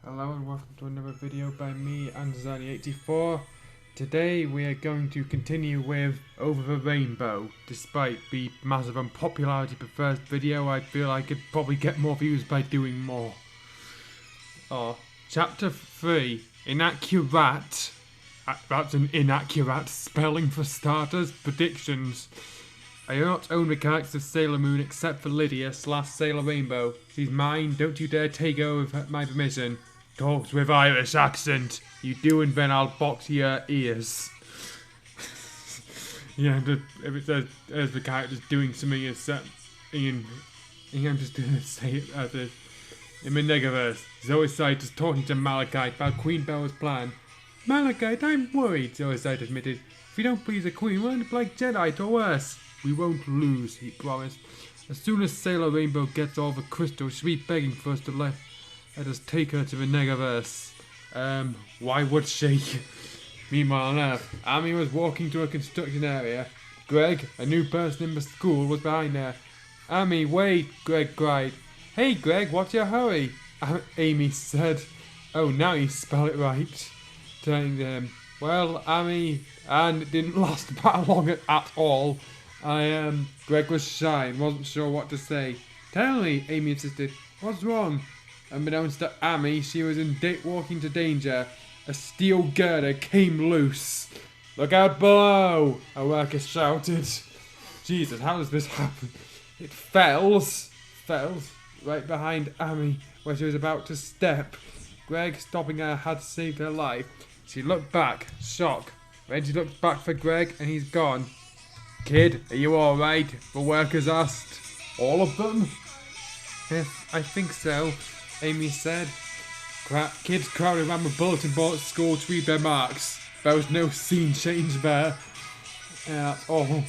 Hello and welcome to another video by me and Zani84. Today we are going to continue with Over the Rainbow. Despite the massive unpopularity of the first video, I feel I could probably get more views by doing more. Chapter 3, Inaccurate. That's an inaccurate spelling for starters. Predictions. I do not own the characters of Sailor Moon except for Lydia / Sailor Rainbow. She's mine, don't you dare take her with my permission. Talks with Irish accent. You do and then I'll box your ears. Yeah, if it says as the character's doing something I'm just gonna say it as a in the Negaverse. Zoisite is talking to Malachite about Queen Bella's plan. Malachite, I'm worried, Zoisite admitted. If we don't please the Queen, we'll end up like Jedi or worse. We won't lose, he promised. As soon as Sailor Rainbow gets all the crystals, she'll be begging for us to let us take her to the Negaverse. Why would she? Meanwhile on Earth, Amy was walking to a construction area. Greg, a new person in the school, was behind her. Amy, wait, Greg cried. Hey Greg, what's your hurry? Amy said. Oh, now you spell it right. Turning to him. Well, Amy, and it didn't last that long at all. Greg was shy and wasn't sure what to say. Tell me, Amy insisted. What's wrong? Unbeknownst to Amy, she was walking to danger. A steel girder came loose. Look out below! A worker shouted. Jesus, how does this happen? It fells right behind Amy, where she was about to step. Greg, stopping her, had saved her life. She looked back, shocked. Then she looked back for Greg, and he's gone. Kid, are you alright? The workers asked. All of them? Yes, I think so, Amy said. Kids crowded around the bulletin board at school to read their marks. There was no scene change there. Yeah, that's all.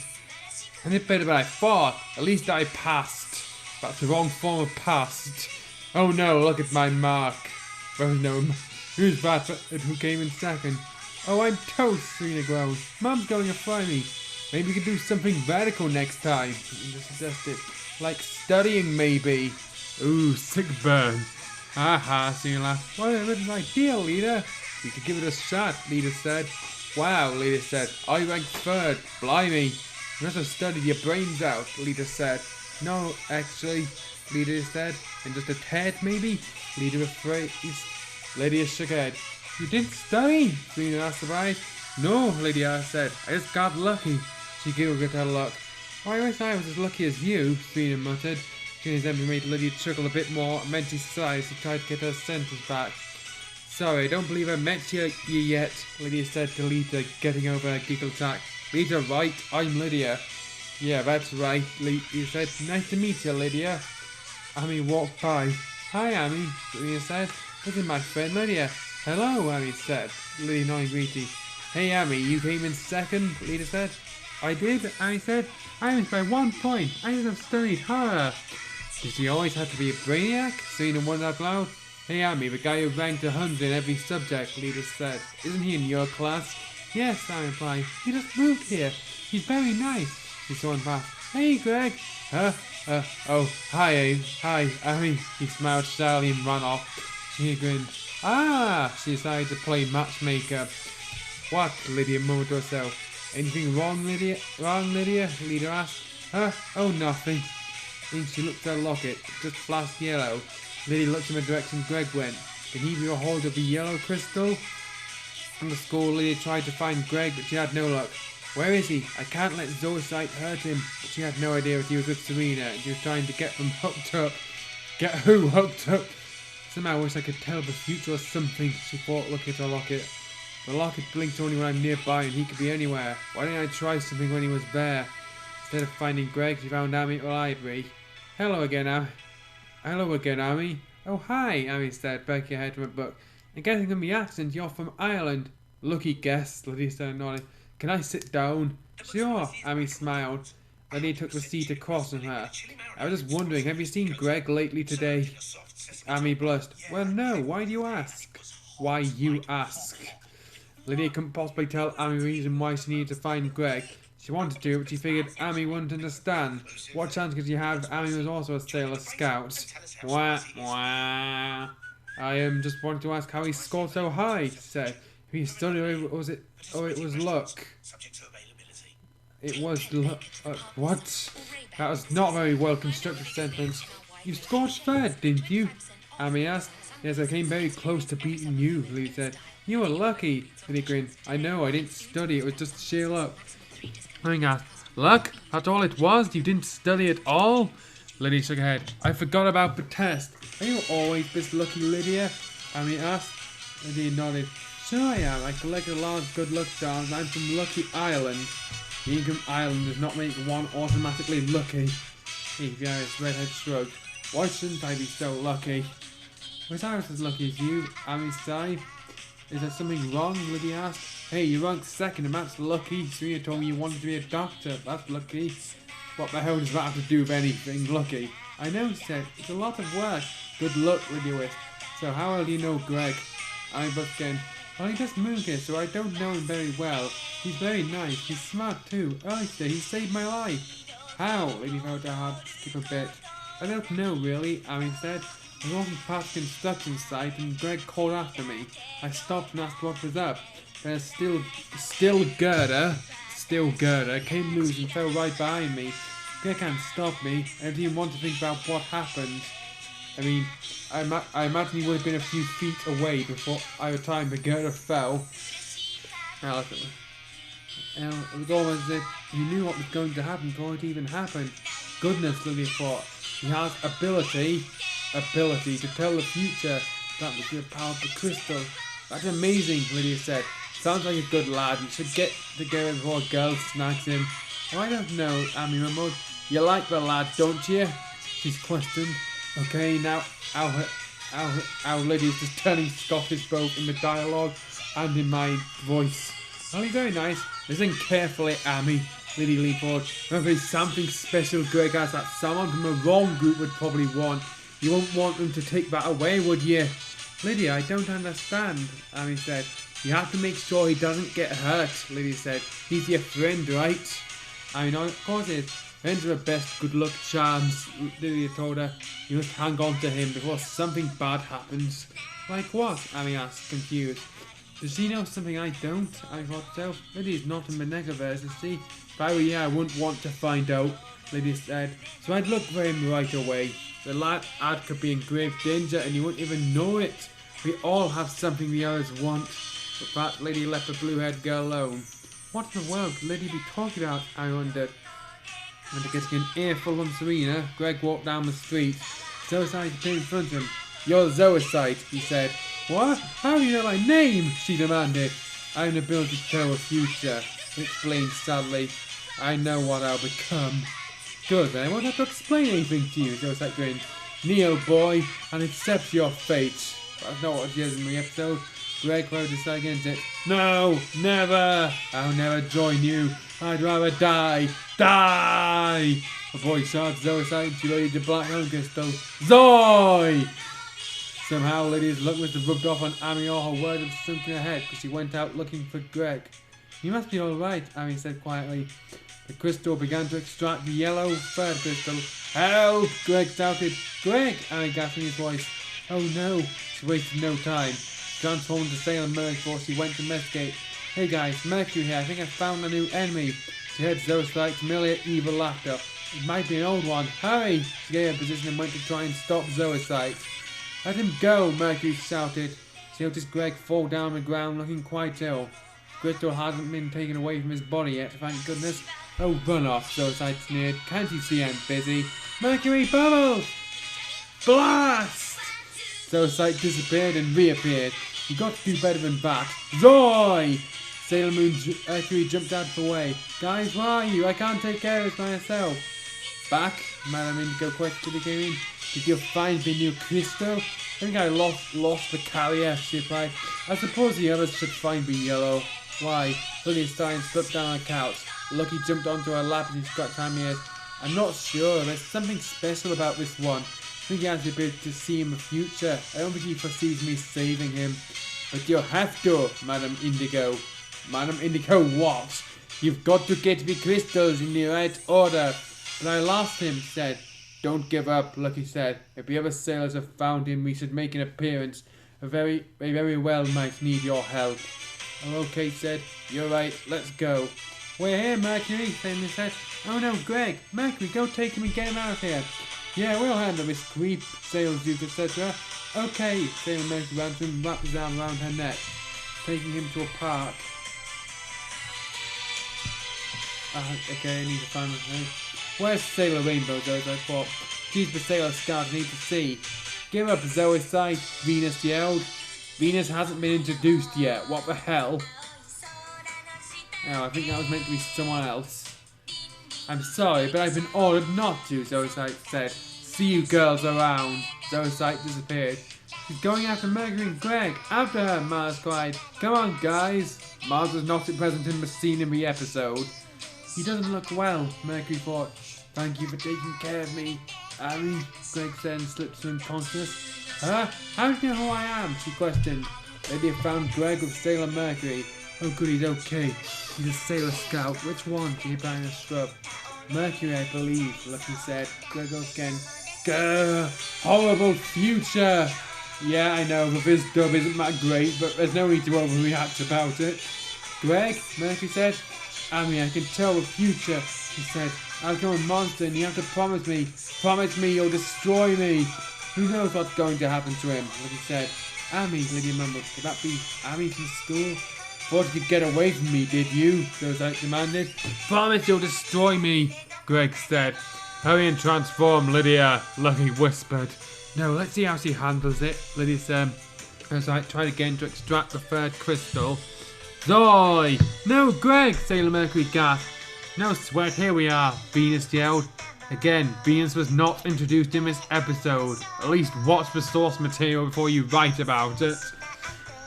I did better than I thought. At least I passed. That's the wrong form of passed. Oh no, look at my mark. There was no... Who's that? Who came in second? Oh, I'm toast, Serena groaned. Mum's going to fry me. Maybe we could do something radical next time, Serena suggested. Like studying, maybe. Ooh, sick burn. Haha, Serena laughed. What an idea, leader. We could give it a shot, Leader said. Wow, Leader said. I ranked third. Blimey. You must have studied your brains out, Leader said. No, actually, Leader said. And just a tad, maybe? Leader afraid. Lydia shook her head. You didn't study? Serena asked surprised. No, Lydia said. I just got lucky. She giggled at her luck. Oh, I wish I was as lucky as you, Serena muttered. Serina's envy made Lydia chuckle a bit more, and Mentee sighed as she tried to get her senses back. Sorry, I don't believe I met you yet, Lydia said to Lita, getting over her giggle attack. Lita, right? I'm Lydia. Yeah, that's right, Lydia said. Nice to meet you, Lydia. Amy walked by. Hi, Amy, Lydia said. This is my friend Lydia. Hello, Amy said. Lydia nodded greeting. Hey, Amy, you came in second, Lydia said. I did, Amy said. I missed by 1 point. I should have studied harder. Did she always have to be a brainiac? Serena wondered out loud. Hey, Amy, the guy who ranked 100 in every subject, Lydia said. Isn't he in your class? Yes, I replied. He just moved here. He's very nice. She saw him pass. Hey, Greg. Oh, hi, Amy. He smiled shyly and ran off. She grinned. Ah! She decided to play matchmaker. What? Lydia murmured to herself. Anything wrong, Lydia? Lydia asked. Oh, nothing. Then she looked at her locket. It just flashed yellow. Lydia looked in the direction Greg went. Can he be a holder of the yellow crystal? From the school, Lydia tried to find Greg, but she had no luck. Where is he? I can't let Zoisite hurt him. But she had no idea if he was with Serena, and she was trying to get them hooked up. Get who hooked up? Somehow I wish I could tell the future or something, she thought, looking at her locket. The locket blinked only when I'm nearby and he could be anywhere. Why didn't I try something when he was there? Instead of finding Greg, she found Amy at the library. Hello again, Amy. Oh, hi, Amy said, backing her head from a book. I'm guessing from the accent you're from Ireland. Lucky guess, Lydia said, nodding. Can I sit down? Sure, Amy smiled. Lydia took the seat across from her. I was just wondering, have you seen Greg lately today? Amy blushed. Well, no, why do you ask? Why you ask? Lydia couldn't possibly tell Amy the reason why she needed to find Greg. She wanted to, but she figured Amy wouldn't understand. What chance could she have if Amy was also a Sailor Scout? Wah, wah. I just wanted to ask how he scored so high, he said. He studied, or was it? Oh, it was luck. It was luck. What? That was not a very well constructed sentence. You scored third, didn't you? Amy asked. Yes, I came very close to beating you, Lee said. You were lucky, Liddy grinned. I know, I didn't study, it was just sheer luck. Amy asked, luck? That's all it was? You didn't study at all? Liddy shook her head. I forgot about the test. Are you always this lucky, Lydia? Amy asked. Lydia nodded. Sure I am. I collected a lot of good luck charms. I'm from Lucky Island. Being from Ireland does not make one automatically lucky. Iris redhead shrugged. Why shouldn't I be so lucky? Was Iris as lucky as you? Amy sighed. Is there something wrong? Lydia asked. Hey, you ranked second and that's lucky. Serena told me you wanted to be a doctor. That's lucky. What the hell does that have to do with anything? Lucky. I know, he said. It's a lot of work. Good luck, Lydia wished. So how well do you know Greg? I buzzed again. Well, he does move here, so I don't know him very well. He's very nice. He's smart too. Earlier today, he saved my life. How? Lady felt her heart skip a bit. I don't know, really, Amy said. I was walking past the construction site and Greg called after me. I stopped and asked what was up. There's still girder, came loose and fell right behind me. Greg can't stop me. I didn't even want to think about what happened. I mean, I imagine he would have been a few feet away before by the time the girder fell. It was almost as if you knew what was going to happen before it even happened. Goodness, Lydia thought. He has ability to tell the future. That was the power of the crystal. That's amazing, Lydia said. Sounds like a good lad. You should get together before a girl snags him. Oh, I don't know, Amy mumbled. You like the lad, don't you? She's questioned. Okay, now our Lydia's just turning Scottish both in the dialogue and in my voice. Oh, he's very nice. Listen carefully, Amy. Lydia leaned forward. Remember, there's something special Greg has that someone from the wrong group would probably want. You won't want them to take that away, would you? Lydia, I don't understand, Amy said. You have to make sure he doesn't get hurt, Lydia said. He's your friend, right? I know, of course it is. Friends are the best good luck charms, Lydia told her. You must hang on to him before something bad happens. Like what? Amy asked, confused. Does she know something I don't? I thought so. Lydia's not in the Megaverse, is she? If I were you, I wouldn't want to find out, Lydia said. So I'd look for him right away. The lad could be in grave danger and you wouldn't even know it. We all have something the others want. But that lady left the blue-haired girl alone. What in the world could Lydia be talking about? I wondered. And getting an earful from Serena, Greg walked down the street. Zoicide appeared in front of him. You're Zoicide, he said. What? How do you know my name? She demanded. I have an ability to tell the future, he explained sadly. I know what I'll become. Good then, I won't have to explain anything to you, Zoicide grinned. Neo boy, and accept your fate. That's not what it is in the episode. Greg rode his side against it. No, never! I'll never join you. I'd rather die. Die! A voice shouted Zoicide and she loaded the black home crystal. Zoy! Somehow Lydia's luck must have rubbed off on Amy, or her word had sunk in her head because she went out looking for Greg. You must be alright, Amy said quietly. The crystal began to extract the yellow third crystal. Help! Greg shouted. Greg! Amy gasped in his voice. Oh no! She wasted no time. Transformed into Sailor Mercury before she went to investigate. Hey guys, Mercury here. I think I found a new enemy. She heard Zoicide's familiar evil laughter. It might be an old one. Hurry! She gave her position and went to try and stop Zoicide. Let him go, Mercury shouted. She noticed Greg fall down on the ground looking quite ill. Crystal hadn't been taken away from his body yet, thank goodness. Oh, run off, Zoicide sneered. Can't you see I'm busy? Mercury bubbles! Blast! Zoicide disappeared and reappeared. You got to do better than that. Zoy! Sailor Moon Mercury jumped out of the way. Guys, where are you? I can't take care of this by myself. Back? Madam Indigo questioned came in. Did you find the new crystal? I think I lost the carrier, she replied. I suppose the others should find the yellow. Why? Lydia Stein slipped down on the couch. Lucky jumped onto her lap and he scratched her ears. I'm not sure. There's something special about this one. I think he has the ability to see in the future. I don't think he foresees me saving him. But you'll have to, Madam Indigo. Madam Indigo what? You've got to get the crystals in the right order. But I lost him, she said. Don't give up, Lucky said. If the other sailors have found him, we should make an appearance. They very well might need your help. Oh, Kate said. You're right, let's go. We're here, Mercury, Sailor said. Oh no, Greg, Mercury, go take him and get him out of here. Yeah, we'll handle this creep, Sailor Duke, etc. Okay, Sailor Mercury ran to him and wrapped his arm around her neck, taking him to a park. Okay, I need to find my name. Where's Sailor Rainbow, Zoe? I thought. She's the Sailor Scout I need to see. Give up, Zoe's side, Venus yelled. Venus hasn't been introduced yet. What the hell? Oh, I think that was meant to be someone else. I'm sorry, but I've been ordered not to, Zoe said. See you girls around. Zoe disappeared. She's going after Mercury and Greg. After her, Mars cried. Come on, guys. Mars was not present in the scene in the episode. He doesn't look well, Mercury thought. Thank you for taking care of me, Amy, Greg said and slipped to unconscious. Huh? How do you know who I am? She questioned. Maybe I found Greg with Sailor Mercury. Oh good, he's okay. He's a Sailor Scout. Which one? She behind a shrub. Mercury, I believe, Lucky said. Greg again. Grr! Horrible future! Yeah, I know, the Viz dub isn't that great, but there's no need to overreact about it. Greg, Mercury said. Amy, I can tell the future, he said. I'll become a monster and you have to promise me you'll destroy me. Who knows what's going to happen to him, Lucky said. Amy, Lydia mumbled. Could that be Amy from school? Thought you could get away from me, did you? Ghostlight demanded. Promise you'll destroy me, Greg said. Hurry and transform, Lydia, Lucky whispered. No, let's see how she handles it, Lydia said. Ghostlight tried again to extract the third crystal. Zoy! No, Greg, Sailor Mercury gasped. No sweat, here we are, Venus yelled. Again, Venus was not introduced in this episode. At least watch the source material before you write about it.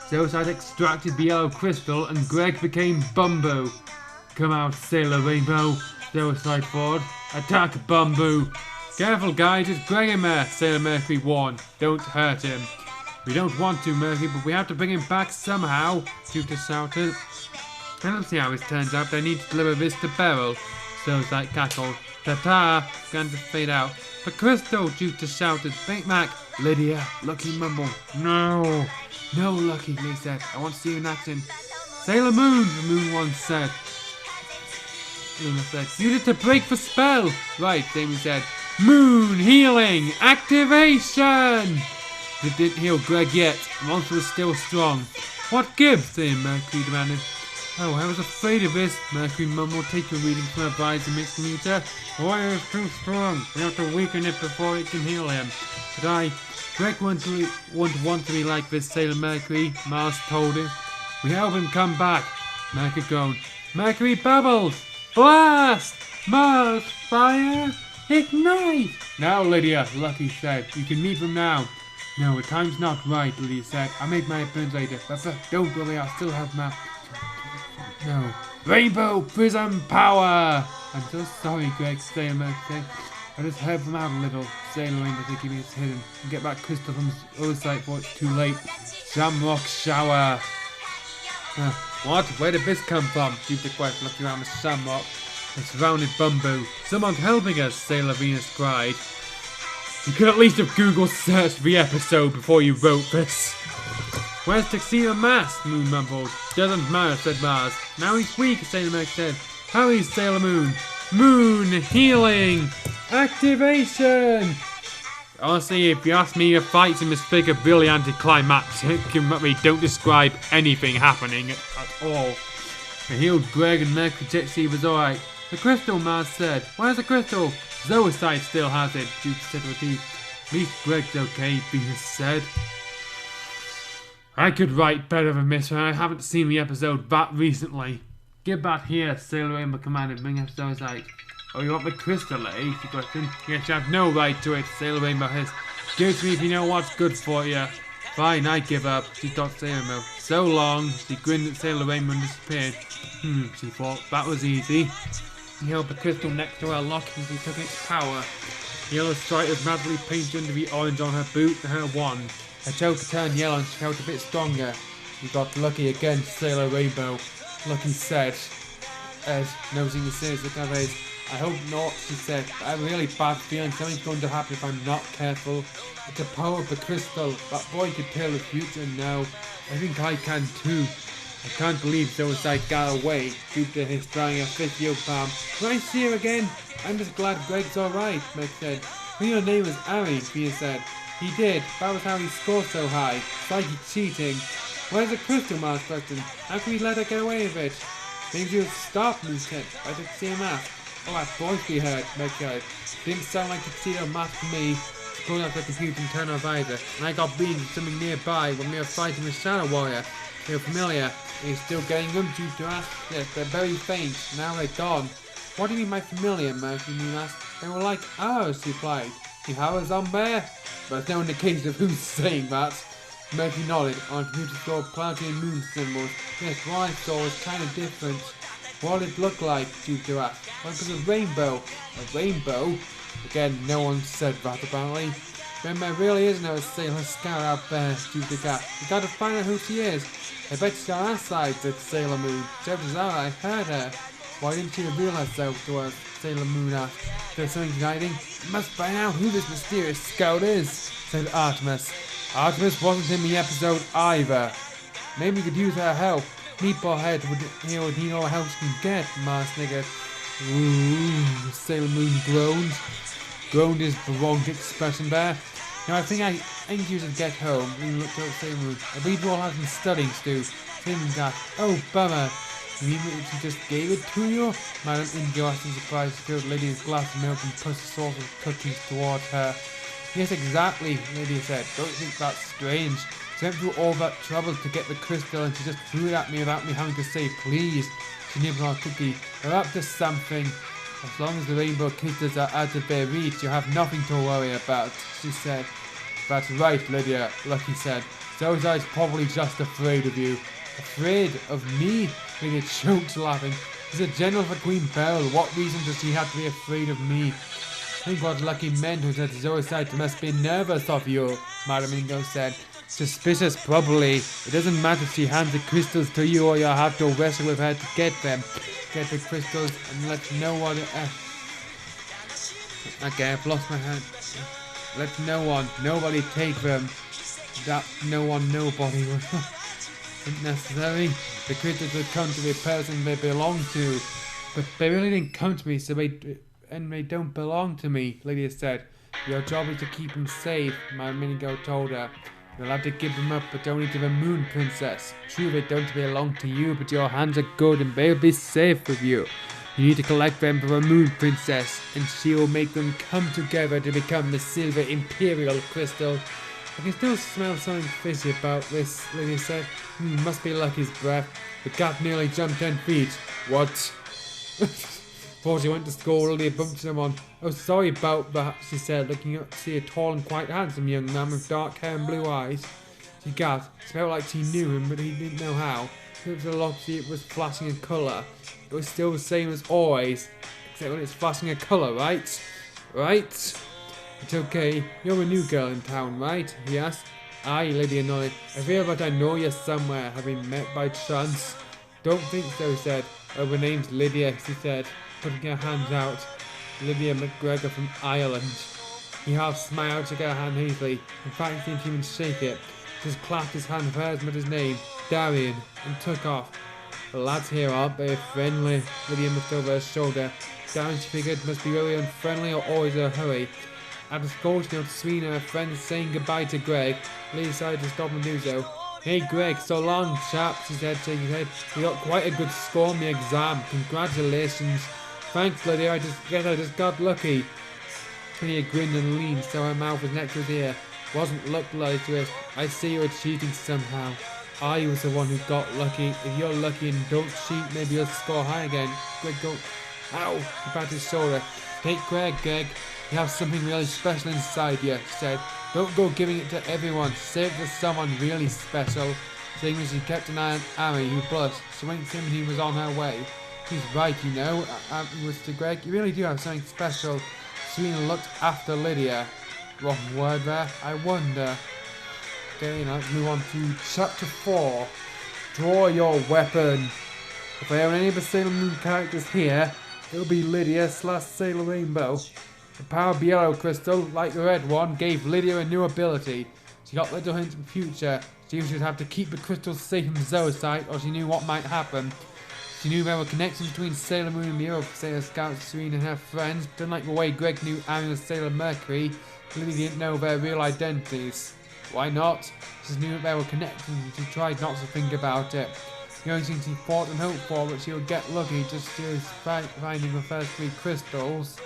Zoe extracted the yellow crystal and Greg became Bumbo. Come out, Sailor Rainbow, Zoe thought. Attack Bumbo. Careful guys, it's Greg in there, Sailor Mercury warned. Don't hurt him. We don't want to, Mercury, but we have to bring him back somehow, Jupiter shouted. I don't see how this turns out, but I need to deliver this to Beryl, Zoe cackled. Ta-ta, began to fade out. The crystal, Jupiter shouted. Think back, Lydia, Lucky mumbled. No, no, Lucky, Lee said. I want to see you in action. Sailor Moon, the Moon one said. Luna said, use it to break the spell. Right, Damien said. Moon healing activation. It didn't heal Greg yet. The monster was still strong. What gives? Mercury demanded. Oh, I was afraid of this, Mercury mumbled. Take a reading from her visor, Miss Nita. Why is too strong? We have to weaken it before it can heal him. But Greg won't want to be like this, Sailor Mercury, Mars told him. We help him come back. Mercury groaned. Mercury bubbles! Blast! Mars, fire, ignite! Now, Lydia, Lucky said. You can meet them now. No, the time's not right, Lydia said. I'll make my appearance later. But don't worry, I'll still have my... No. Rainbow Prism Power! I'm so sorry, Greg, Sailor Mercury. I just help them out a little. Sailor Rainbow to keep it hidden. And get back crystal from his other side before it's too late. Shamrock Shower. What? Where did this come from? Jupiter questioned, looking around the shamrock. They surrounded Bumbo. Someone's helping us, Sailor Venus cried. You could at least have Google searched the episode before you wrote this. Where's Tuxedo Mask? Moon mumbled. Doesn't matter, said Mars. Now he's weak, Sailor Mercury said. Hurry, Sailor Moon. Moon healing activation. Honestly, if you ask me, the fights in this figure really anticlimactic. They don't describe anything happening at all. I healed Greg and Mercury was alright. The crystal, Mars said. Where's the crystal? Zoicide still has it, Jupiter said with teeth. At least Greg's okay, Venus said. I could write better than this, and I haven't seen the episode that recently. Get back here, Sailor Rainbow commanded, bring up Zoicide. Oh, you want the crystal, eh? She questioned. Yes, you have no right to it, Sailor Rainbow hissed. Give it to me if you know what's good for you. Fine, I give up, she thought Sailor Rainbow. So long, she grinned at Sailor Rainbow and disappeared. She thought, that was easy. He held the crystal next to her lock and he took its power. The yellow stripe was madly painted under the orange on her boot and her wand. Her choker turned yellow and she felt a bit stronger. You got lucky again, Sailor Rainbow, Lucky said. Ed, nosing the serious look of his. I hope not, she said. I have a really bad feeling something's going to happen if I'm not careful. It's the power of the crystal. That boy could tell the future now. I think I can too. I can't believe Suicide got away due to his trying a physio palm. When I see her again, I'm just glad Greg's alright, Meg said. Well, your name was Harry, Peter said. He did. That was how he scored so high. Psychic cheating. Where's the crystal, Mars questioned. How can we let her get away with it? Maybe you'll stop, Moose said. I did see a mask. Oh, that voice we heard, Meg said. Didn't sound like a tuxedo mask to me. Pulled out the computer and turned off either. And I got beaten with something nearby when we were fighting with Shadow Warrior. They were familiar. He's still getting them due to us. Yes, they're very faint. Now they're gone. What do you mean by familiar, Murphy Moon asked. They were like ours, he replied. You have us on there? But there's no indication of who's saying that. Murphy nodded. On computer saw planetary and moon symbols. Yes, what I saw was kind of different. What did it look like, Jupiter asked. Well, it was a rainbow. A rainbow? Again, no one said that apparently. When there really is no Sailor Scout out there, Jupiter gasped. You gotta find out who she is. I bet she's on our side, said Sailor Moon. So does I heard her. Why didn't she reveal herself to us? Sailor Moon asked. There's something hiding. You must find out who this mysterious scout is, said Artemis. Artemis wasn't in the episode either. Maybe we could use her help. Meatball Head would need all the help she can get, Mars sniggered. Ooh, Sailor Moon groaned. Groaned is the wrong expression there. Now I think you should get home. We looked at Sailor Moon. I believe we all have some studying to do. Sailor Moon gasped. Oh, bummer. You mean that she just gave it to you? Madam Indigo asked in surprise. She filled Lydia's glass of milk and pushed a saucer of cookies towards her. Yes, exactly, Lydia said. Don't you think that's strange? She went through all that trouble to get the crystal and she just threw it at me without me having to say please. She nibbled on a cookie. They're up to something. As long as the rainbow crystals are out of their reach, you have nothing to worry about, she said. That's right, Lydia, Lucky said. Zozi's probably just afraid of you. Afraid of me? Lydia choked laughing. She's a general for Queen Beryl. What reason does she have to be afraid of me? I think what Lucky meant was that Zoicide must be nervous of you, Madam Indigo said. Suspicious, probably. It doesn't matter if she hands the crystals to you or you'll have to wrestle with her to get them. Get the crystals and let no one... okay, I've lost my hand. Let nobody take them. That no one, nobody isn't necessary. The crystals will come to the person they belong to. But they really didn't come to me, so they don't belong to me, Lydia said. Your job is to keep them safe, my Minigo told her. You'll have to give them up, but only to the Moon Princess. True, they don't belong to you, but your hands are good and they'll be safe with you. You need to collect them for the Moon Princess, and she will make them come together to become the Silver Imperial Crystal. I can still smell something fishy about this, Lydia said. Must be Lucky's breath. The cat nearly jumped 10 feet. What? Thought she went to school, Lydia bumped someone. Oh, sorry about that, she said, looking up to see a tall and quite handsome young man with dark hair and blue eyes. She gasped. It felt like she knew him, but he didn't know how. It was a lot, it was flashing a colour. It was still the same as always, except when it's flashing a colour, right? Right? It's okay. You're a new girl in town, right? He asked. Aye, Lydia nodded. I feel that I know you somewhere. Have we met by chance? Don't think so, said. Oh, her name's Lydia, she said, putting her hands out. Lydia McGregor from Ireland. He half smiled, shook her hand hastily. In fact, he didn't even shake it. Just clapped his hand with hers with his name, Darian, and took off. The lads here aren't very friendly. Lydia looked over her shoulder. Darian, she figured, must be very unfriendly or always in a hurry. After scorching out Sweeney and her friends saying goodbye to Greg, Lydia decided to stop and do so. Hey Greg, so long, chap, she said, shaking his head. You got quite a good score on the exam. Congratulations. Thanks, Lydia, I just got lucky. Lydia grinned and leaned so her mouth was next to his ear. Wasn't luck, bloody twist. I see you were cheating somehow. I was the one who got lucky. If you're lucky and don't cheat, maybe you'll score high again. Greg, go. Ow! He patted his shoulder. Take Greg. You have something really special inside you, she said. Don't go giving it to everyone. Save it for someone really special. Saying as she kept an eye on Harry, who blushed. She winked him and he was on her way. He's right, you know, Mr. Greg. You really do have something special. Serena looked after Lydia. Wrong word there. I wonder. Okay, now let's move on to Chapter 4. Draw your weapon. If there are any of the Sailor Moon characters here, It'll be Lydia / Sailor Rainbow. The power of the yellow crystal, like the red one, gave Lydia a new ability. She got little hints of the future. She knew she'd have to keep the crystals safe from Zoisite, or she knew what might happen. She knew there were connections between Sailor Moon and the other Sailor Scouts, Serena and her friends, but unlike the way Greg knew Aaron was Sailor Mercury, Lydia didn't know their real identities. Why not? She knew that there were connections and she tried not to think about it. The only thing she thought and hoped for was she would get lucky just as finding the first 3 crystals,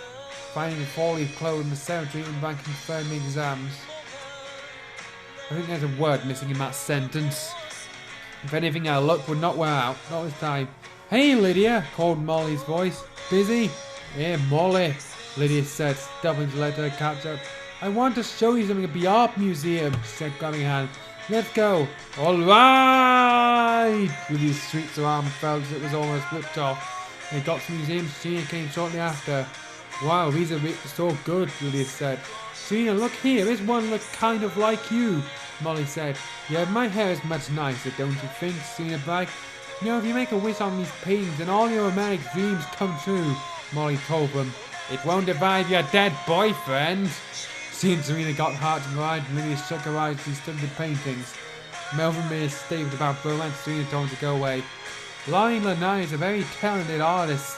finding the 4-leaf clover in the cemetery and by confirming the exams. I think there's a word missing in that sentence. If anything, our luck would not wear out, not this time. Hey Lydia, called Molly's voice. Busy? Hey Molly, Lydia said, stopping to let her catch up. I want to show you something at the art museum, she said, grabbing her hand. Let's go. Alright! Lydia's streaks her arm felt as it was almost ripped off. They got to the museum, Serena came shortly after. Wow, these are so good, Lydia said. Serena, look here, this one looks kind of like you, Molly said. Yeah, my hair is much nicer, don't you think, Serena bragged. You know, if you make a wish on these paintings, then all your romantic dreams come true, Molly told them. It won't divide your dead boyfriend. She and Serena got heart to ride, and Lydia shook her eyes as she studied the paintings. Melvin made a statement about romance. Serena told him to go away. Lolly Lanai is a very talented artist,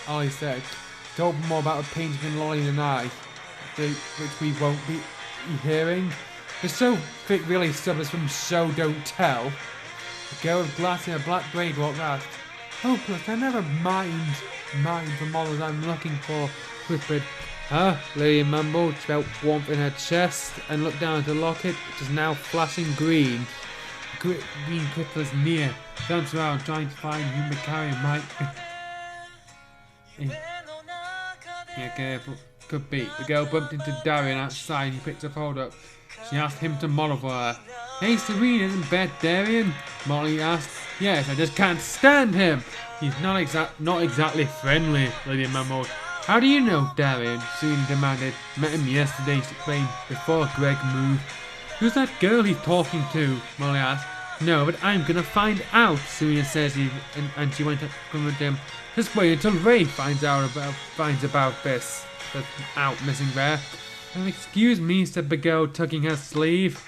Ollie said. He told them more about the painting in Lolly Lanai, which we won't be hearing. The show thick really suffers from show don't tell. The girl with glass in a black braid walked past. Hopeless, I never mind the models I'm looking for, whispered. Huh? Lydia mumbled. She felt warmth in her chest and looked down at the locket, which is now flashing green. The green crystal is near. Bounced around trying to find whom the carrier might Yeah, careful. Could be. The girl bumped into Darian outside and he picked her phone up. She asked him to model for her. Hey Serena, isn't Beth Darian? Molly asked. Yes, I just can't stand him. He's not exactly friendly, Lydia mumbled. How do you know, Darian? Serena demanded. Met him yesterday, she explained, before Greg moved. Who's that girl he's talking to? Molly asked. No, but I'm gonna find out, Serena says, and she went to confront him. Just wait until Ray finds about this. That's out, missing there. Excuse me, said the girl, tugging her sleeve.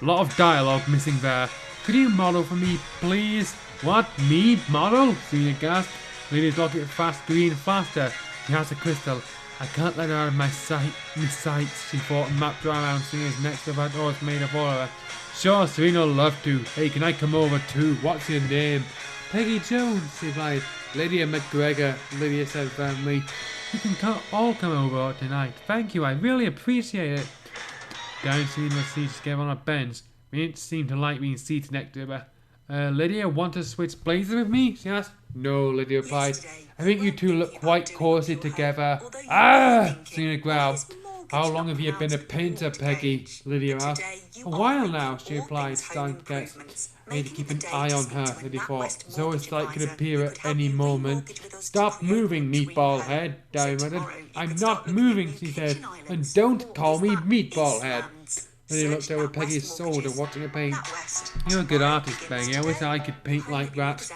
A lot of dialogue missing there. Could you model for me, please? What? Me? Model? Serena gasped. Lydia's locket fast green faster. She has a crystal. I can't let her out of my sights, she thought, and mapped around Serena's next to her doors made of aura. Sure, Serena will love to. Hey, can I come over too? What's your name? Peggy Jones, she replied. Lydia McGregor, Lydia said firmly. You can all come over tonight. Thank you, I really appreciate it. Down Serena seated together on a bench. We didn't seem to like being seated next to her. Lydia, want to switch places with me? She asked. No, Lydia replied. I think you two look quite cozy together. Ah! Serena growled. How long have you been a painter, Peggy? Lydia asked. A while now, she replied, starting to guess. I need to keep an eye on her, Lydia thought. Zoisite could appear at any moment. Stop moving, meatball head, Darian muttered. I'm not moving, she said. And don't call me meatball head. Lydia looked over Peggy's shoulder, watching her paint. You're a good artist, Peggy. I wish I could paint like that.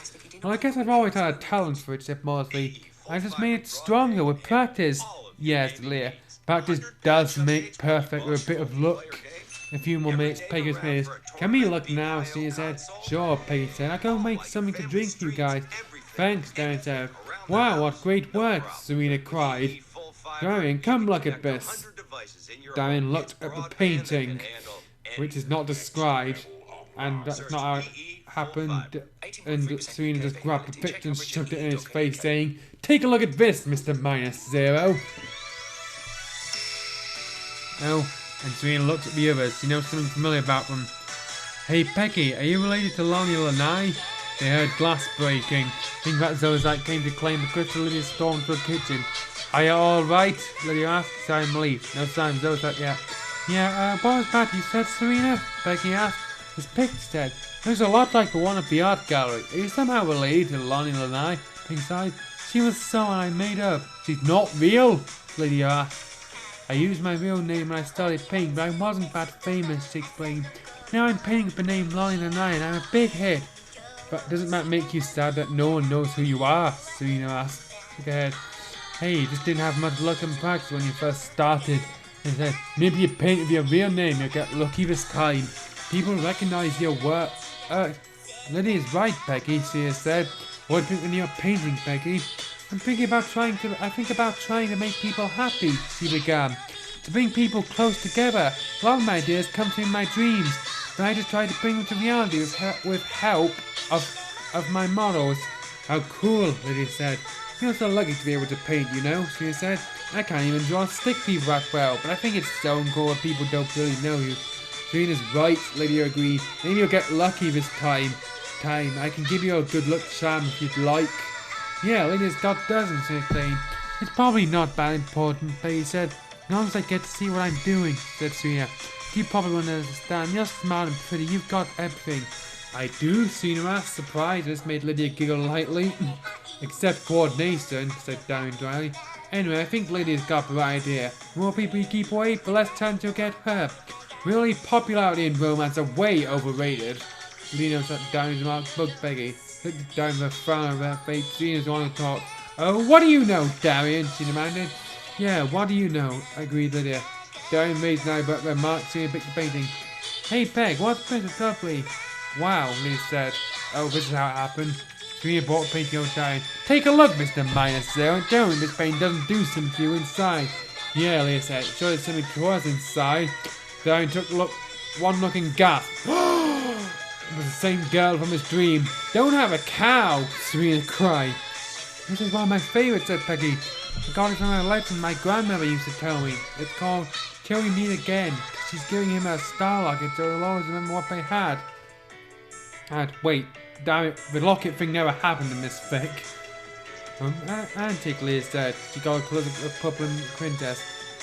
Well, I guess I've always had a talent for it, said Mosley. I just made it stronger with practice. Yes, Leah. Practice does make perfect with a bit of luck. A few more minutes, Peggy said. Can we look now, she said. Sure, Peggy said. I'll go make something to drink for you guys. Thanks, Darian said. Wow, what great work, Serena cried. Darian, come look at this. Darian looked at the painting, which is not described, and that's not how it happened, and Serena just grabbed the picture and shoved it in his face, saying, Take a look at this, Mr. -0. Oh, and Serena looked at the others. She knows something familiar about them. Hey, Peggy, are you related to Lonnie Lanai? They heard glass breaking. Think that Zoisite came to claim the crystal. Lydia stormed to the kitchen. Are you alright? Lydia asked. Sign relief. No sign of Zoisite yet. Yeah, what was that you said, Serena? Peggy asked. This picture said, looks a lot like the one at the art gallery. Are you somehow related to Lonnie Lanai? Peggy sighed. She was someone I made up. She's not real? Lydia asked. I used my real name when I started painting, but I wasn't that famous, she explained. Now I'm painting with the name Lonnie Lanai and I'm a big hit. But doesn't that make you sad that no one knows who you are? Serena asked. Shook her head. Hey, you just didn't have much luck in practice when you first started. He said, maybe you paint with your real name, you'll get lucky this time. People recognize your work. Lydia's right, Peggy, she said. What do you think when you're painting, Peggy? I think about trying to make people happy, she began. To bring people close together. A lot of my ideas come through my dreams, but I just try to bring them to reality with help of my models. How cool, Lydia said. You're so lucky to be able to paint, you know, she said. I can't even draw stick people that well, but I think it's so cool that people don't really know you. Serena's right, Lydia agreed. Maybe you'll get lucky this time. I can give you a good luck charm if you'd like. Yeah, Lydia's got dozens, she explained. It's probably not that important, Peggy said. As long as I get to see what I'm doing, said Serena. You probably won't understand. You're smart and pretty. You've got everything. I do, Serena. Surprise. This made Lydia giggle lightly. Except coordination, said Darren dryly. Anyway, I think Lydia's got the right idea. The more people you keep away, the less chance you'll get hurt. Really, popularity and romance are way overrated. Lena sat down his remark, bugged Peggy. Looked down with a frown on her face. Serena's wanting to talk. Oh, what do you know, Darian? She demanded. Yeah, what do you know? Agreed Lydia. Darian raised an eyebrow at the remark. Serena picked the painting. Hey, Peg, what's Princess Lovely? Wow, Lydia said. Oh, this is how it happened. Serena brought the painting over to Darian. Take a look, Mr. Minus Zero. Don't, this painting doesn't do something to you inside. Yeah, Lydia said. Sure, there's something to us inside. Darian took one look and gasped. It was the same girl from his dream. Don't have a cow, Serena cried. This is one of my favourites, said Peggy. I got it from a legend my grandmother used to tell me. It's called Till We Meet Again. She's giving him a star locket so he'll always remember what they had. Wait, damn it, the locket thing never happened in this fic. Antique, Leah said. She got a close of a Puppet Princess.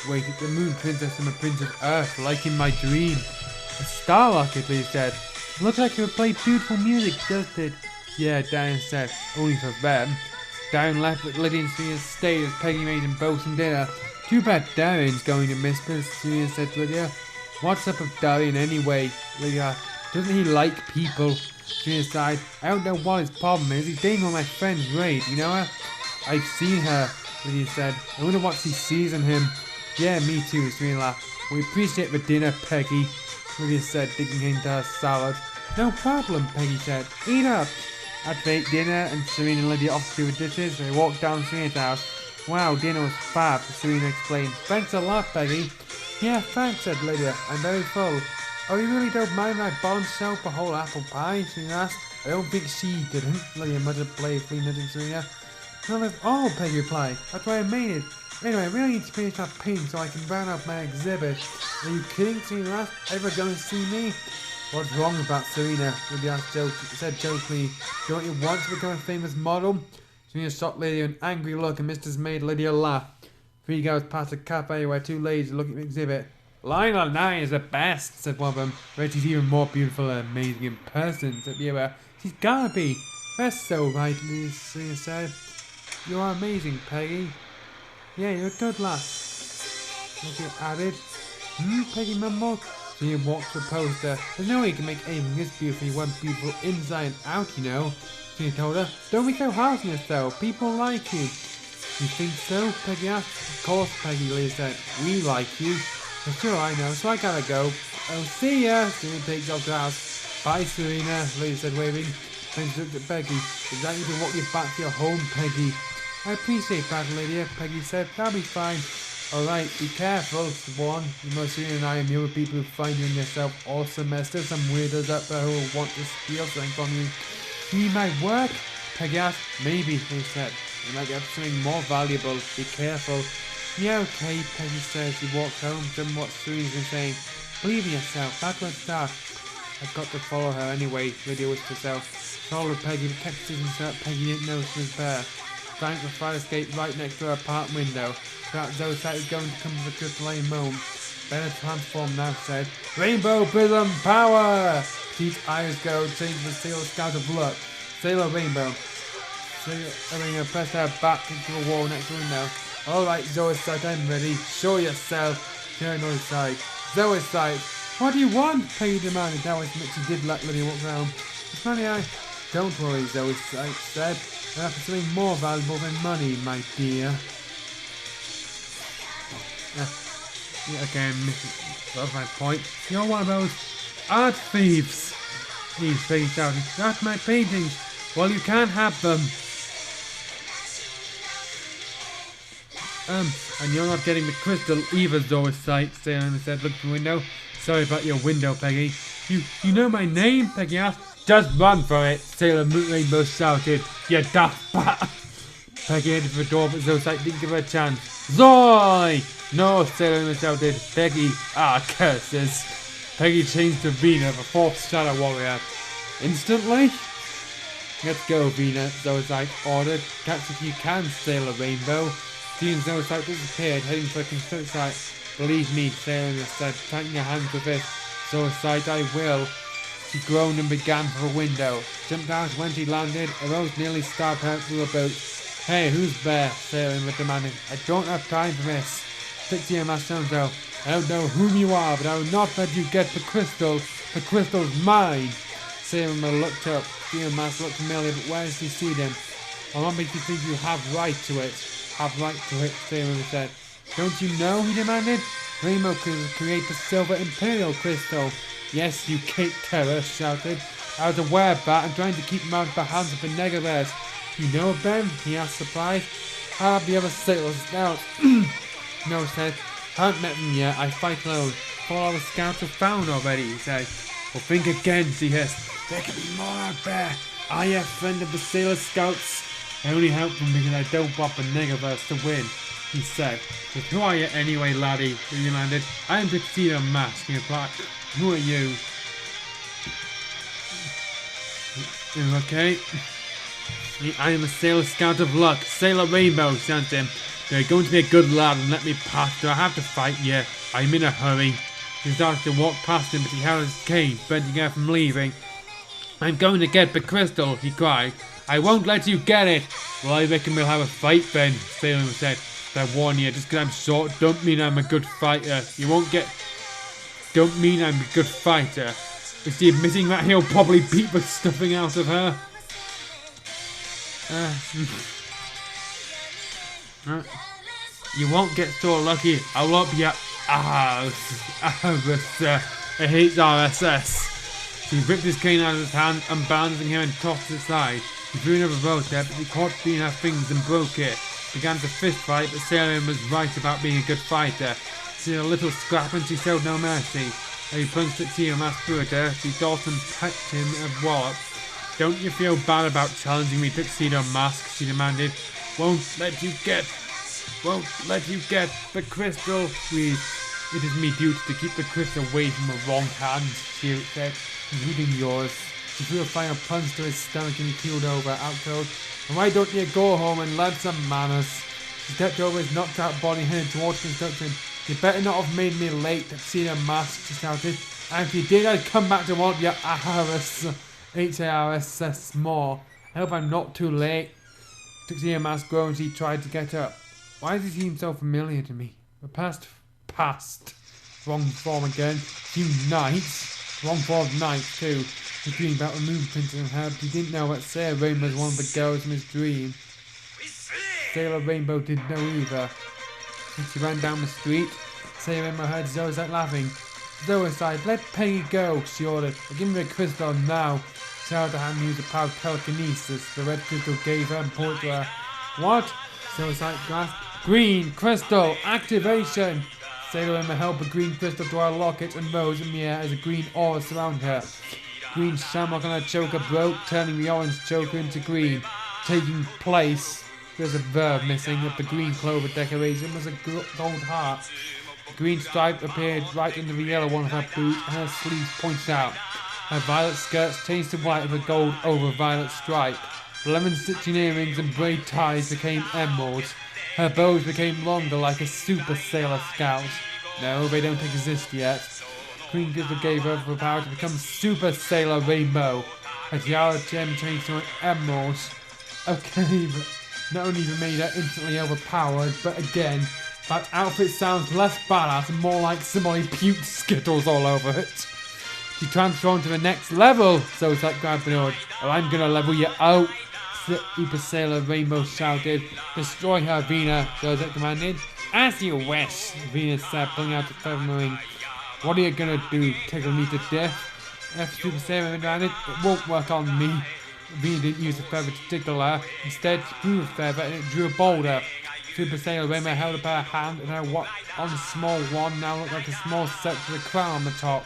Wait, it's the Moon Princess and the Prince of Earth, like in my dream. A star locket, Leah said. Looks like it would play beautiful music, doesn't it? Yeah, Darren said. Only for them. Darren left with Lydia and Serena stayed as Peggy made him both some dinner. Too bad Darren's going to miss this, Serena said to Lydia. What's up with Darren anyway? Lydia. Doesn't he like people? Serena sighed. I don't know what his problem is. He's dating one of my friends, Raid. You know her? I've seen her, Lydia said. I wonder what she sees in him. Yeah, me too, Serena laughed. We appreciate the dinner, Peggy, Lydia said, digging into her salad. No problem, Peggy said. Eat up. After they ate dinner and Serena and Lydia off to do the dishes, they walked down Serena's house. Wow, dinner was fab, Serena explained. Thanks a lot, Peggy. Yeah, thanks, said Lydia. I'm very full. Oh, you really don't mind my bottom shelf a whole apple pie? Serena asked. I don't think she didn't, Lydia muttered playfully, nudging Serena. Not at all, Peggy replied. That's why I made it. Anyway, I really need to finish that painting so I can round up my exhibit. Are you kidding, Serena asked? Ever going to see me? What's wrong about Serena? Lydia said jokingly. Don't you want to become a famous model? Serena shot Lydia an angry look and Mrs. made Lydia laugh. 3 girls passed a cafe where 2 ladies were looking at the exhibit. Lionel 9 is the best, said one of them. But she's even more beautiful and amazing in person, said the other. She's gotta be. That's so right, Serena said. You're amazing, Peggy. Yeah, you're a good lass. Lydia added. Peggy mumbled. She walked to the poster. There's no way you can make anything this beautiful. You want beautiful inside and out, you know. She told her. Don't be so hard on yourself. People like you. You think so? Peggy asked. Of course, Peggy, Lydia said. We like you. Well, sure, I know. So I gotta go. Oh, see ya. Serena takes off to the house. Bye, Serena, Lydia said, waving. Then she looked at Peggy. Is that you can walk you back to your home, Peggy? I appreciate that, Lydia, Peggy said. That'll be fine. Alright, be careful, Swan. You know, Serena and I are new with people who find you in yourself all semester. Some weirdos out there who will want to steal something from you. You need my work? Peggy asked. Maybe, they said. You might get something more valuable. Be careful. Yeah, okay, Peggy said. She walked home, done what Serena's been saying. Believe in yourself, that's where it starts. I've got to follow her anyway, Lydia whispered to herself. Followed Peggy, but kept sitting so that Peggy didn't know she was there. Frank the fire escape right next to her apartment window. Perhaps Zoe said he was going to come to the triple A moment. Better transform now, said. Rainbow Prism Power! Each eyes go, change the Sailor Scout of Luck. Sailor Rainbow. Sailor Rainbow pressed her back into the wall next to the window. Alright, Zoe said, I'm ready. Show yourself. Turn on his side. Zoe's side. What do you want? Peggy demanded. That was what she did let Lydia walk around. It's funny, Don't worry, Zoe said. I have something more valuable than money, my dear. Yeah, again, that's my point. You're one of those art thieves. He's face out. That's my paintings. Well, you can't have them. And you're not getting the crystal either, Zoisite, Salem said, look through the window. Sorry about your window, Peggy. You know my name? Peggy asked. Just run for it, Sailor Rainbow shouted. You daft bat. Peggy headed for the door, but Zoisite didn't give her a chance. Zoy! No, Sailor Rainbow shouted. Peggy, curses. Peggy changed to Vina, the fourth Shadow Warrior. Instantly? Let's go, Vina, Zoisite ordered. Catch if you can, Sailor Rainbow. She and Zoisite disappeared, heading for a construction site. Believe me, Sailor said, tightening her hands with it. Zoisite, I will. She groaned and began for a window. Jumped out when she landed. A rose nearly stabbed her through a boot. Hey, who's there? Sailor demanded. I don't have time for this. Trixie and Masanzo. I don't know whom you are, but I will not let you get the crystal. The crystal's mine. Sailor looked up. She and Mas looked familiar, but where does he see them? I want make you think you have right to it. Have right to it, Sailor said. Don't you know? He demanded. Rainbow could create the silver imperial crystal. Yes, you Kate Terror shouted. I was aware of that and trying to keep him out of the hands of the Negaverse. You know of them? He asked surprised. How have the other sailors scouts? No, said. Haven't met them yet. I fight alone. All the scouts are found already, he said. Well, think again, she hissed. There can be more out there. I am a friend of the Sailor Scouts. I only help them because I don't want the Negaverse to win, he said. But who are you anyway, laddie? He demanded. I am Tuxedo Mask, he replied. Who are you? Okay. I am a Sailor Scout of Luck, Sailor Rainbow, sent him. You're going to be a good lad and let me pass. Do I have to fight you? I'm in a hurry. He started to walk past him, but he held his cane, preventing her from leaving. I'm going to get the crystal, he cried. I won't let you get it. Well, I reckon we'll have a fight then, Sailor said. But I warn you, just because I'm short don't mean I'm a good fighter. You won't get... Don't mean I'm a good fighter. Is he admitting that he'll probably beat the stuffing out of her? You won't get so lucky. I won't be a... I hate RSS. He ripped his cane out of his hand, unbalancing him and tossed it aside. He threw another rose there, but he caught between her fingers and broke it. Began to fist fight, but Sailor was right about being a good fighter. She had a little scrap and she showed no mercy. As he plunged at Tiamat through her, she Dawson pecked him a wallop. Don't you feel bad about challenging me, Tuxedo Mask? She demanded. Won't let you get the crystal, please. It is me duty to keep the crystal away from the wrong hand, she said, including yours. She threw a final punch to his stomach and he keeled over, outcold. And why don't you go home and learn some manners? She stepped over his knocked out body, headed towards construction. You better not have made me late, Tuxedo Mask, she shouted. And if you did, I'd come back to want your Aharis. H-A-R-S-S more. I hope I'm not too late. Tuxedo Mask groaned as he tried to get up. Why does he seem so familiar to me? The past. Wrong form again. Few nights. Wrong form of night too. He's dreaming about the moon prince and her, but he didn't know that Sailor Rainbow was one of the girls in his dream. Sailor Rainbow didn't know either. As she ran down the street, Sailor Rainbow heard Zoisite laughing. Zoisite, let Peggy go, she ordered. Give me the crystal now. She held her hand and used the power of telekinesis. The red crystal gave her and pointed to her. What? Zoisite gasped. Green crystal activation! Sailor Rainbow held the green crystal to her locket and rose in the air as a green aura surrounded her. Green shamrock on her choker broke, turning the orange choker into green. Taking place, there's a verb missing, of the green clover decoration was a gold heart. The green stripe appeared right under the yellow one of her boot and her sleeves pointed out. Her violet skirts changed to white with a gold over violet stripe. The lemon stitching earrings and braid ties became emeralds. Her bows became longer like a super Sailor Scout. No, they don't exist yet. Queen Crystal gave her the power to become Super Sailor Rainbow. Her tiara gem changed to an emerald. Okay, but not only they made her instantly overpowered, but again, that outfit sounds less badass and more like somebody puked Skittles all over it. She transformed to the next level, so it's like grabbed the nod. Well, I'm gonna level you out. Super Sailor Rainbow shouted. Destroy her, Vina, Zoisite commanded. As you wish, Venus said, pulling out the feather ring. What are you gonna do? Tickle me to death? After Super Sailor demanded, it won't work on me. Venus didn't use the feather to tickle her. Instead, she drew a feather and it drew a boulder. Super Sailor Rainbow held up her hand and her on the small one now looked like a small scepter with a crown on the top.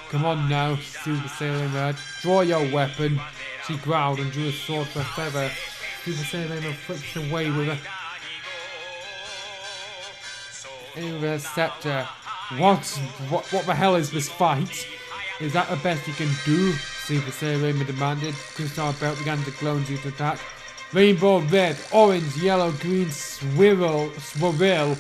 Come on now, Super Sailor Rainbow. Draw your weapon. She growled and drew a sword for a feather. Super Sailor Rainbow flicked away with a scepter. What the hell is this fight? Is that the best you can do? Super Sailor Rainbow demanded. Crystal belt began to glow and to attack. Rainbow red, orange, yellow, green, swirl, SWRL.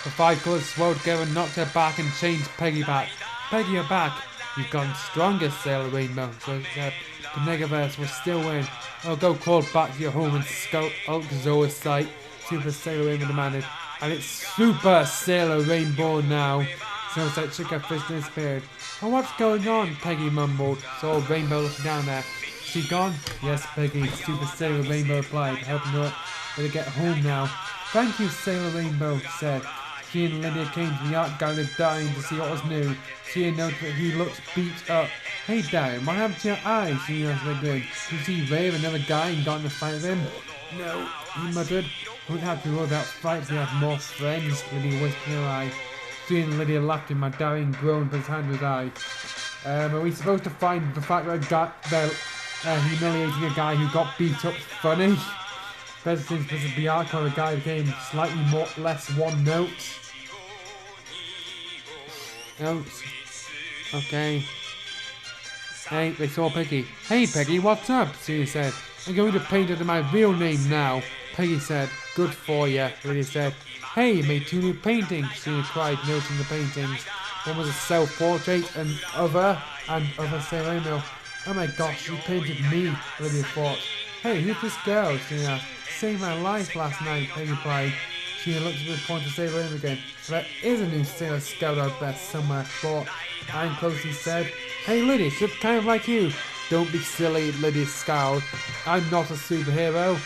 The five colours swirled together and knocked her back and changed Peggy back. Peggy, you're back. You've gotten stronger, Sailor Rainbow. So the Negaverse will still win. I'll go crawl back to your home and scout Zoa's sight. Super Sailor Rainbow demanded. And it's Super Sailor Rainbow now. Zoa's sight shook her fist and disappeared. Oh, what's going on? Peggy mumbled. Saw Rainbow looking down there. She gone? Yes, Peggy. Super Sailor Rainbow replied, helping her to get home now. Thank you, Sailor Rainbow said. She and Lydia came to the art gallery dying to see what was new. She had noticed that he looked beat up. Hey, Darren, what happened to your eyes? She asked again. Did he rave another guy and got in a fight with him? No, he muttered. Wouldn't have to worry about fights, they have more friends, Lydia whispered in her eye. She and Lydia laughed and my Darren groaned but his hand was eye. Are we supposed to find the fact that they're humiliating a guy who got beat up funny? President versus Bianca, the guy became slightly less one note. Notes. Okay. Hey, they saw Peggy. Hey Peggy, what's up? Celia said. I'm going to paint under my real name now. Peggy said. Good for you, Lydia said. Hey, you made 2 new paintings, Celia cried, noting the paintings. One was a self-portrait and other Sailor Rainbow. Oh my gosh, you painted me, Lydia thought. Hey, who's this girl? Celia asked. Saved my life last night, Peggy replied. She looked at the point to Sailor Rainbow again. There is a new Sailor Scout out there somewhere, thought. Anne closely said, Hey Lydia, she's kind of like you. Don't be silly, Lydia scowled. I'm not a superhero.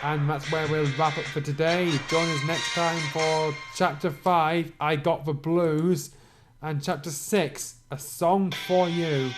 And that's where we'll wrap up for today. Join us next time for Chapter 5, I Got the Blues, and Chapter 6, A Song for You.